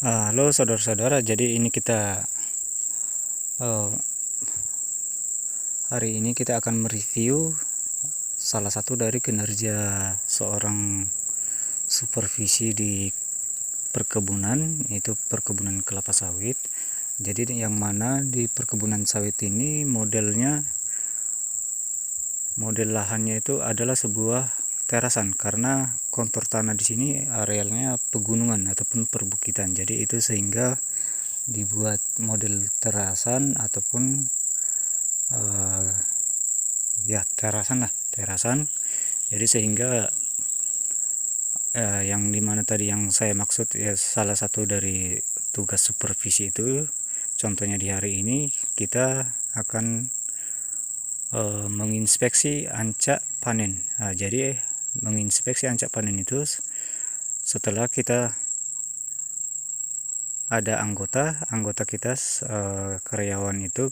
Halo saudara-saudara, jadi ini kita eh, hari ini kita akan mereview salah satu dari kinerja seorang supervisi di perkebunan, yaitu perkebunan kelapa sawit. Jadi yang mana di perkebunan sawit ini model lahannya itu adalah sebuah terasan, karena kontur tanah di sini arealnya pegunungan ataupun perbukitan. Jadi itu sehingga dibuat model terasan ataupun terasan. Jadi sehingga yang dimana tadi yang saya maksud ya, salah satu dari tugas supervisi itu, contohnya di hari ini kita akan menginspeksi ancak panen. Jadi menginspeksi ancak panen itu setelah kita ada anggota kita, karyawan itu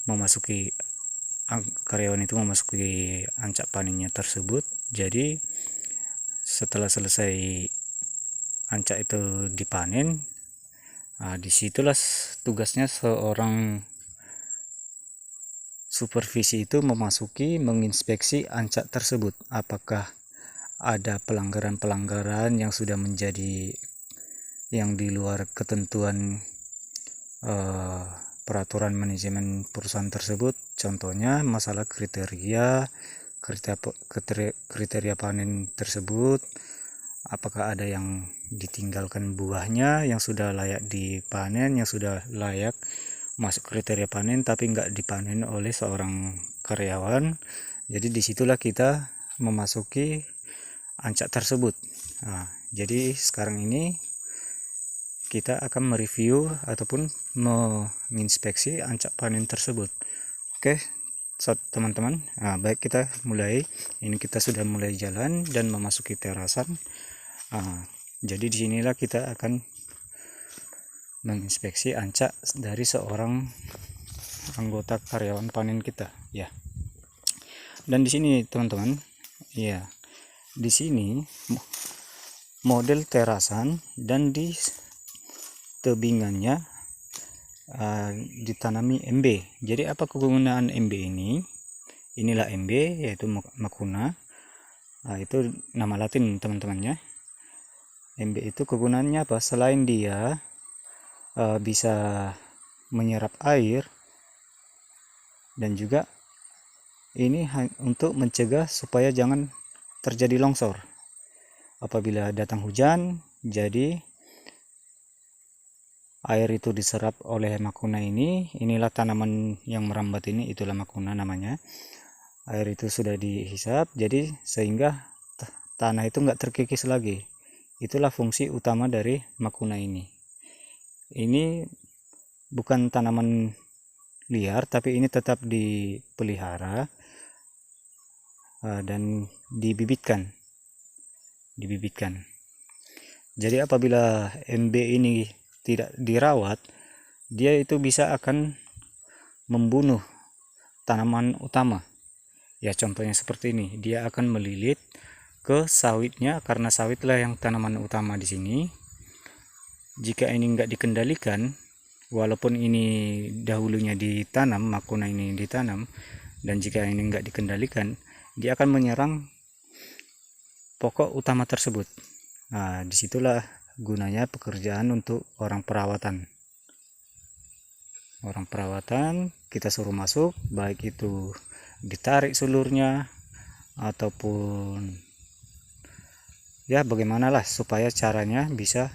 memasuki ancak panennya tersebut. Jadi setelah selesai ancak itu dipanen, disitulah tugasnya seorang supervisi itu menginspeksi ancak tersebut, apakah ada pelanggaran-pelanggaran yang sudah menjadi yang di luar ketentuan peraturan manajemen perusahaan tersebut. Contohnya masalah kriteria panen tersebut, apakah ada yang ditinggalkan buahnya yang sudah layak dipanen, yang sudah layak masuk kriteria panen tapi nggak dipanen oleh seorang karyawan. Jadi disitulah kita memasuki ancak tersebut. Jadi sekarang ini kita akan mereview ataupun menginspeksi ancak panen tersebut. Oke teman-teman, baik, kita mulai. Ini kita sudah mulai jalan dan memasuki terasan. Jadi disinilah kita akan menginspeksi ancak dari seorang anggota karyawan panen kita, ya. Dan di sini teman-teman, ya, di sini model terasan dan di tebingannya ditanami MB. Jadi apa kegunaan MB ini? Inilah MB, yaitu Mucuna. Itu nama latin teman-temannya. MB itu kegunaannya apa? Selain dia bisa menyerap air, dan juga ini untuk mencegah supaya jangan terjadi longsor apabila datang hujan. Jadi air itu diserap oleh Mucuna ini. Inilah tanaman yang merambat ini, itulah Mucuna namanya. Air itu sudah dihisap, jadi sehingga tanah itu nggak terkikis lagi. Itulah fungsi utama dari Mucuna ini. Ini bukan tanaman liar, tapi ini tetap dipelihara dan dibibitkan. Jadi apabila MB ini tidak dirawat, dia itu bisa akan membunuh tanaman utama. Ya, contohnya seperti ini. Dia akan melilit ke sawitnya, karena sawitlah yang tanaman utama di sini. Jika ini nggak dikendalikan, walaupun ini dahulunya ditanam, Mucuna ini ditanam, dan jika ini nggak dikendalikan, dia akan menyerang pokok utama tersebut. Disitulah gunanya pekerjaan untuk orang perawatan. Kita suruh masuk, baik itu ditarik sulurnya ataupun ya bagaimanalah supaya caranya bisa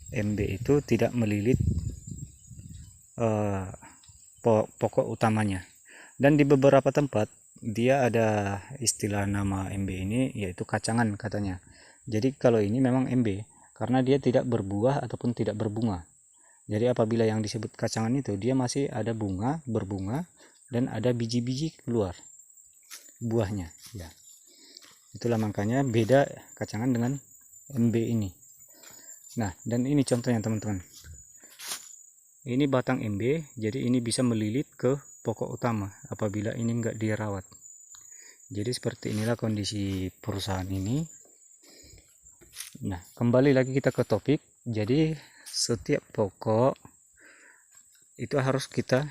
MB itu tidak melilit pokok utamanya. Dan di beberapa tempat dia ada istilah nama MB ini, yaitu kacangan katanya. Jadi kalau ini memang MB karena dia tidak berbuah ataupun tidak berbunga. Jadi apabila yang disebut kacangan itu, dia masih ada berbunga dan ada biji-biji keluar buahnya, ya. Itulah makanya beda kacangan dengan MB ini. Nah, dan ini contohnya teman-teman. Ini batang MB, jadi ini bisa melilit ke pokok utama apabila ini enggak dirawat. Jadi seperti inilah kondisi perusahaan ini. Nah, kembali lagi kita ke topik. Jadi setiap pokok itu harus kita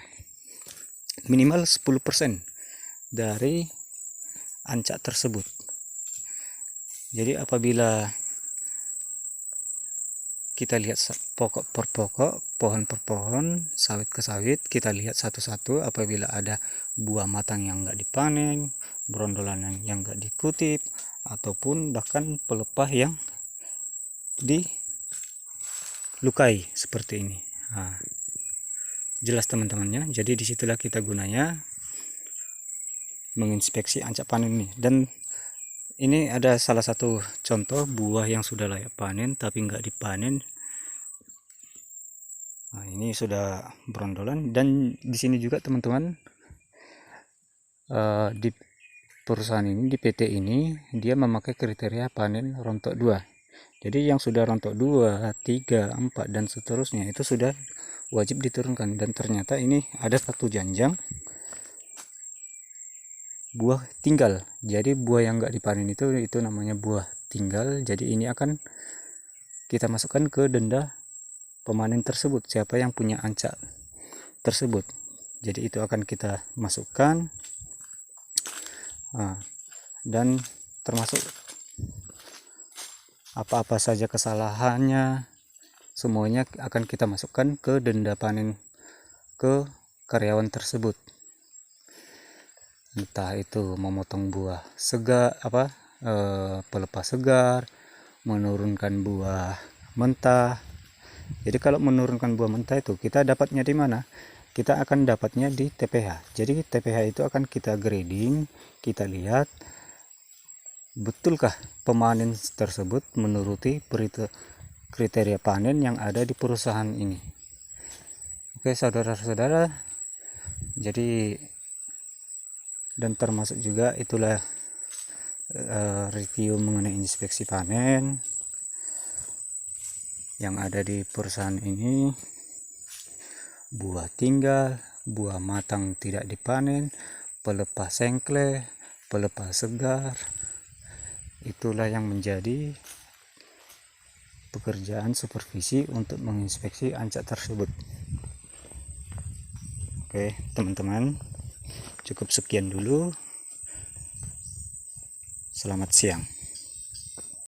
minimal 10% dari ancak tersebut. Jadi apabila kita lihat pokok per pokok, pohon per pohon, sawit ke sawit, kita lihat satu-satu. Apabila ada buah matang yang enggak dipanen, berondolan yang enggak dikutip, ataupun bahkan pelepah yang dilukai seperti ini. Nah, jelas teman-temannya. Jadi disitulah kita gunanya menginspeksi ancak panen ini. Dan ini ada salah satu contoh buah yang sudah layak panen tapi nggak dipanen. Nah, ini sudah berondolan. Dan di sini juga teman-teman, di perusahaan ini, di PT ini, dia memakai kriteria panen rontok 2. Jadi yang sudah rontok 2, 3, 4 dan seterusnya itu sudah wajib diturunkan. Dan ternyata ini ada satu janjang buah tinggal. Jadi buah yang enggak dipanen itu namanya buah tinggal. Jadi ini akan kita masukkan ke denda pemanen tersebut, siapa yang punya ancak tersebut. Jadi itu akan kita masukkan. Nah, dan termasuk apa-apa saja kesalahannya, semuanya akan kita masukkan ke denda panen ke karyawan tersebut. Entah itu memotong buah segar, pelepah segar, menurunkan buah mentah. Jadi kalau menurunkan buah mentah itu kita dapatnya di mana? Kita akan dapatnya di TPH. Jadi TPH itu akan kita grading, kita lihat betulkah pemanen tersebut menuruti kriteria panen yang ada di perusahaan ini. Oke saudara-saudara, jadi dan termasuk juga itulah review mengenai inspeksi panen yang ada di perusahaan ini. Buah tinggal, buah matang tidak dipanen, pelepah sengkleh, pelepah segar, itulah yang menjadi pekerjaan supervisi untuk menginspeksi ancak tersebut. Oke teman-teman, cukup sekian dulu. Selamat siang.